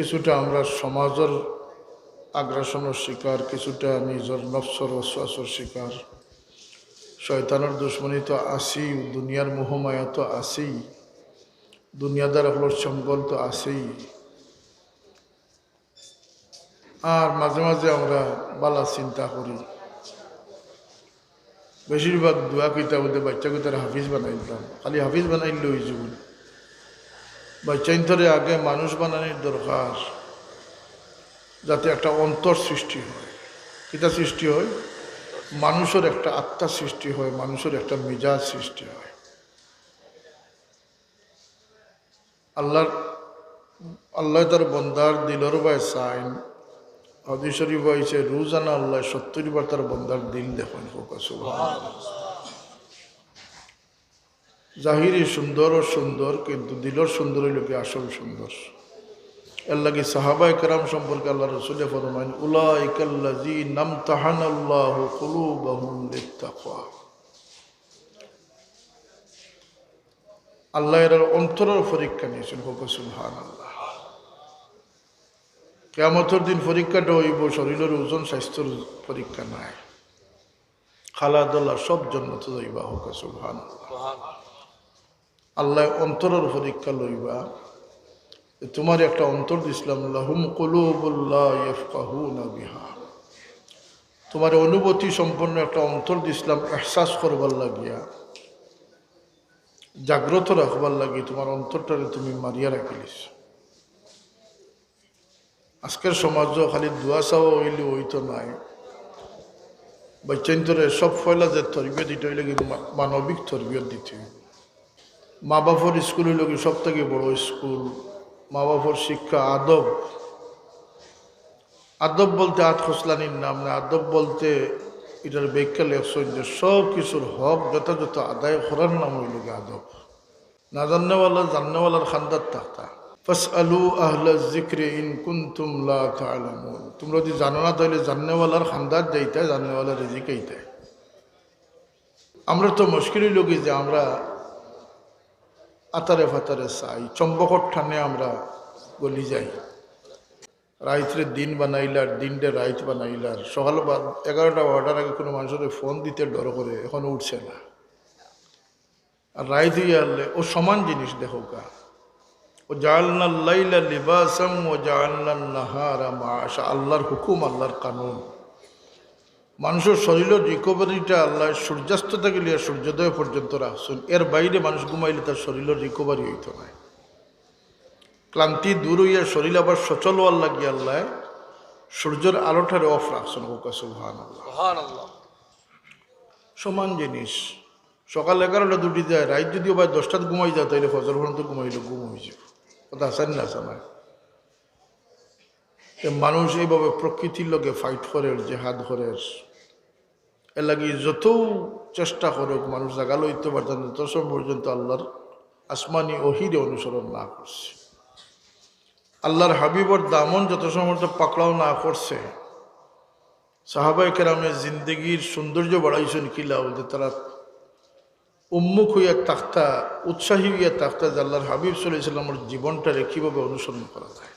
কিছুটা আমরা সমাজের আগ্রাসনের শিকার, কিছুটা নিজের নফসর ওয়াসওয়াসের শিকার। শয়তানের দুশ্মনী তো আছেই, দুনিয়ার মোহমায়া তো আছেই, দুনিয়াদার হলোর সম্বল তো আছেই। আর মাঝে মাঝে আমরা বালা চিন্তা করি। বেশিরভাগ দোয়া কিতাব বাচ্চা কিতার হাফিজ বানাই দিতাম, খালি হাফিজ বানাইলে ওই জীবন। বাচ্চাইন্তরে আগে মানুষ বানানোর দরকার, যাতে একটা অন্তর সৃষ্টি হয়। কিতা সৃষ্টি হয়? মানুষের একটা আত্মা সৃষ্টি হয়, মানুষের একটা মিজাজ সৃষ্টি হয়। আল্লাহ তার বন্দার দিলর বাই সাইন হাদিস শরীফ হয়েছে, রোজানা আল্লাহ 70 বার তার বন্দার দিল দেখেন। জাহিরি সুন্দর ও সুন্দর, কিন্তু দিলর সুন্দর হইল কি আসল সুন্দর। এর লাগে সাহাবায়ে কেরাম সম্পর্কে আল্লাহ রাসূল ফরমায়েন, উলাইকাল্লাযীনা ইমতাহানাল্লাহু কুলুবাহুম লিত্তাকওয়া। আল্লাহ এর অন্তরের পরীক্ষা নিয়েছেন। সুবহানাল্লাহ। কিয়ামতের দিন পরীক্ষাটা হইব শরীরের ওজন, স্বাস্থ্যের পরীক্ষা নাই। খালাদুল্লাহ সব জান্নাতে যাইবা। সুবহানাল্লাহ। আল্লাহ অন্তরের পরীক্ষা লইবা। তোমার একটা অন্তর দিছিলাম, লাহুম কুলুবুল লা ইয়াফকাহুনা বিহা। তোমার অনুভূতি সম্পন্ন একটা অন্তর দিছিলাম, এহসাস করবার লাগিয়া, জাগ্রত রাখবার লাগি তোমার অন্তরটারে তুমি মারিয়া রাখিলিস। আজকের সমাজও খালি দোয়া চাওয়া হইলে হইতো নাই। বাচ্চাইন্তরে সব ফয়লা যে তরবিয়ত দিতে হইলে কি মানবিক তরবিয়ত দিতে হইব। মা বাপর স্কুল হইল কি সব থেকে বড় স্কুল। মা বাপর শিক্ষা আদব। আদব বলতে আত খসলানির নাম না, আদব বলতে এটার ব্যাখ্যা লেখছেন যে সব কিছুর হক যথাযথ আদায় করার নাম হইল কি আদব। না জাননেওয়ালা জাননেওয়ালার খান্দার থাকতা। ফাসআলু আহলা যিকরি ইন কুনতুম লা তা'লামুন। তোমরা যদি জানো না তাহলে জাননেওয়ালার খান্দার যাইতে, জাননেওয়ালার রিজিক আইতে। আমরা তো মুশকিলই লোক যে আমরা আতারে ফাতারে চাই, চম্বকর ঠানে আমরা গলি যাই। রাইতরে দিন বানাইলার, দিনটা রাইত বানাইলার। সকাল 11টা 12টার আগে কোনো মানুষের ফোন দিতে ডর করে, এখন উঠছে না। আর রাইত হইয়া আনলে ও সমান জিনিস দেখো কা। ও জাআলনাল লাইলা লিবাসাম ও জাআলনান নাহারা মাআশা। আল্লাহর হুকুম, আল্লাহর কানুন। মানুষের শরীরের রিকভারিটা আল্লাহ সূর্যাস্ত থেকে লিয়া সূর্যোদয় পর্যন্ত রাখছেন। এর বাইরে মানুষ ঘুমাইলে তার শরীরের রিকভারি হইত না। ক্লান্তি দূর হইয়া শরীর আবার সচল হওয়ার লাগিয়ে আল্লাহ সূর্যের আলোটারে অফ রাখছেন। সুবহানাল্লাহ। সমান জিনিস। সকাল 11টা 2টি যায়, রাত যদিও বা 10টাত ঘুমাই যায়, তাইলে ফজর পর্যন্ত ঘুমাইলে ঘুম হয়েছে। কথা আছেন না আছে না? মানুষ এইভাবে প্রকৃতির লোকে ফাইট করে, জেহাদ করে। এর লাগে যত চেষ্টা করুক মানুষ জাগা লইতে পারতেন, ততক্ষণ পর্যন্ত আল্লাহর আসমানি ওহিরে অনুসরণ না করছে। আল্লাহর হাবিবর দামন যত সময় পাকড়াও না করছে। সাহাবায়ে কেরামের জিন্দগির সৌন্দর্য বাড়াইছেন কিলাও, যে তারা উন্মুখ হইয়া থাকতা, উৎসাহী হইয়া থাকতা যে আল্লাহর হাবিব সাল্লাল্লাহু আলাইহি ওয়াসাল্লামের জীবনটারে কীভাবে অনুসরণ করা যায়।